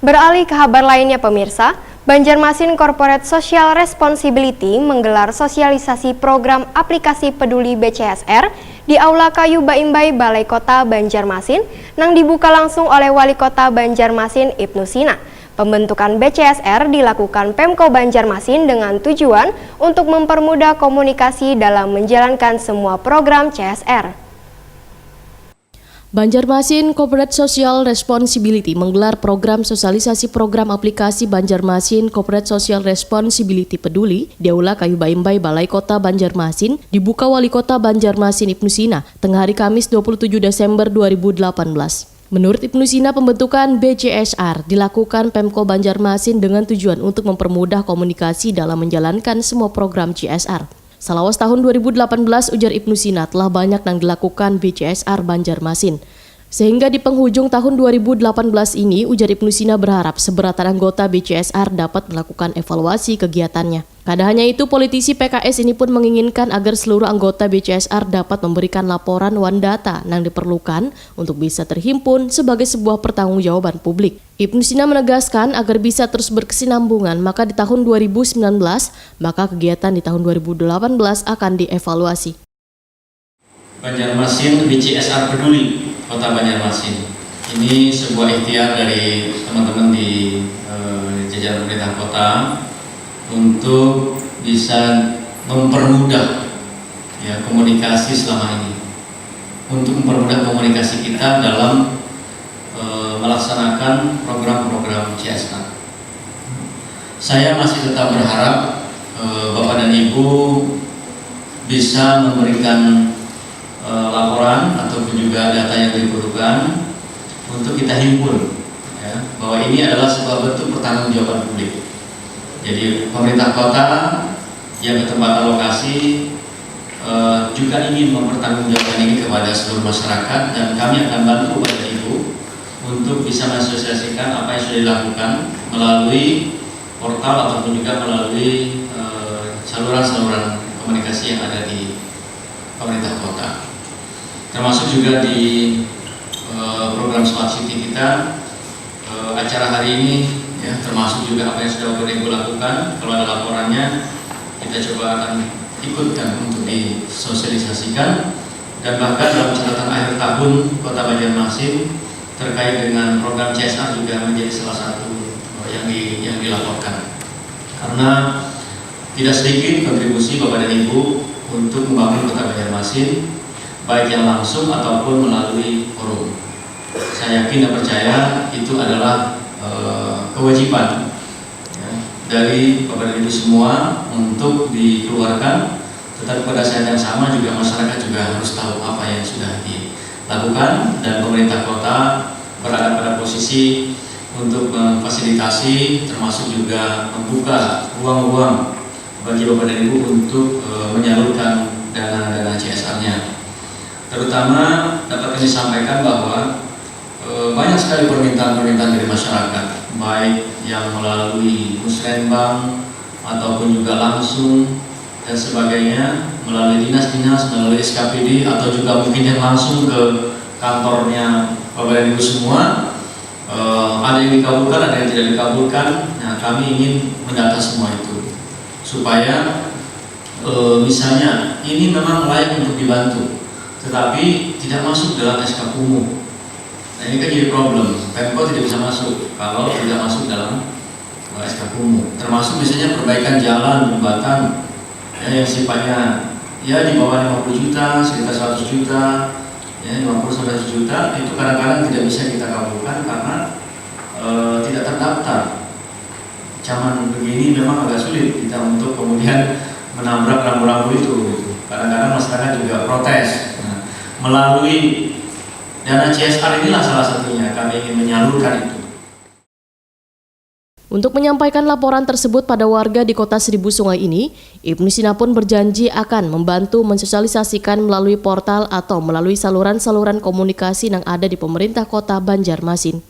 Beralih ke kabar lainnya pemirsa, Banjarmasin Corporate Social Responsibility menggelar sosialisasi program aplikasi peduli BCSR di Aula Kayu Baimbai Balai Kota Banjarmasin yang dibuka langsung oleh Wali Kota Banjarmasin Ibnu Sina. Pembentukan BCSR dilakukan Pemko Banjarmasin dengan tujuan untuk mempermudah komunikasi dalam menjalankan semua program CSR. Banjarmasin Corporate Social Responsibility menggelar program sosialisasi program aplikasi Banjarmasin Corporate Social Responsibility Peduli di Aula Kayu Baimbai Balai Kota Banjarmasin dibuka Wali Kota Banjarmasin Ibnu Sina tengah hari Kamis 27 Desember 2018. Menurut Ibnu Sina, pembentukan BCSR dilakukan Pemko Banjarmasin dengan tujuan untuk mempermudah komunikasi dalam menjalankan semua program CSR. Selawas tahun 2018, ujar Ibnu Sina, telah banyak yang dilakukan BCSR Banjarmasin. Sehingga di penghujung tahun 2018 ini, ujar Ibnu Sina berharap seberatan anggota BCSR dapat melakukan evaluasi kegiatannya. Kada hanya itu, politisi PKS ini pun menginginkan agar seluruh anggota BCSR dapat memberikan laporan one data yang diperlukan untuk bisa terhimpun sebagai sebuah pertanggungjawaban publik. Ibnu Sina menegaskan agar bisa terus berkesinambungan, maka di tahun 2019, maka kegiatan di tahun 2018 akan dievaluasi. Banjarmasin BCSR Peduli Kota Banjarmasin. Ini sebuah ikhtiar dari teman-teman di jajaran pemerintah kota untuk bisa mempermudah komunikasi selama ini, untuk mempermudah komunikasi kita dalam melaksanakan program-program CSR. Saya masih tetap berharap Bapak dan Ibu bisa memberikan laporan ataupun juga data yang diperlukan untuk kita himpun, bahwa ini adalah sebuah bentuk pertanggungjawaban publik. Jadi pemerintah kota yang ke tempat alokasi juga ingin mempertanggungjawabkan ini kepada seluruh masyarakat, dan kami akan bantu Bapak Ibu untuk bisa mensosialisasikan apa yang sudah dilakukan melalui portal ataupun juga melalui saluran-saluran komunikasi yang ada di pemerintah kota. Termasuk juga di program Smart City kita, acara hari ini termasuk juga apa yang sudah Bapak Ibu lakukan. Kalau ada laporannya, kita coba akan ikutkan untuk disosialisasikan, dan bahkan dalam catatan akhir tahun Kota Banjarmasin terkait dengan program CSR juga menjadi salah satu yang dilaporkan. Karena tidak sedikit kontribusi Bapak dan Ibu untuk membangun Kota Banjarmasin, baik yang langsung ataupun melalui forum. Saya yakin dan percaya itu adalah kewajiban dari Bapak dan Ibu semua untuk dikeluarkan, tetapi pada saat yang sama juga masyarakat juga harus tahu apa yang sudah dilakukan, dan pemerintah kota berada pada posisi untuk memfasilitasi, termasuk juga membuka ruang-ruang bagi Bapak dan Ibu untuk menyalurkan dana-dana CSR-nya. Terutama dapat kami sampaikan bahwa banyak sekali permintaan-permintaan dari masyarakat, baik yang melalui musrenbang ataupun juga langsung dan sebagainya, melalui dinas-dinas, melalui SKPD, atau juga mungkin yang langsung ke kantornya Bapak dan Ibu semua. Ada yang dikabulkan, ada yang tidak dikabulkan. Nah, kami ingin mendata semua itu supaya misalnya ini memang layak untuk dibantu, tetapi tidak masuk dalam SK kumuh. Nah, ini kan jadi problem. Pemko tidak bisa masuk kalau tidak masuk dalam SK kumuh. Termasuk misalnya perbaikan jalan, jembatan yang sifatnya di bawah 50 juta, sekitar 100 juta, 50-100 juta, itu kadang-kadang tidak bisa kita kabulkan karena tidak terdaftar. Zaman begini memang agak sulit kita untuk kemudian menabrak rambu-rambu itu. Kadang-kadang masyarakat juga protes. Nah, melalui dana CSR inilah salah satunya kami ingin menyalurkan itu. Untuk menyampaikan laporan tersebut pada warga di Kota Seribu Sungai ini, Ibnu Sina pun berjanji akan membantu mensosialisasikan melalui portal atau melalui saluran-saluran komunikasi yang ada di pemerintah Kota Banjarmasin.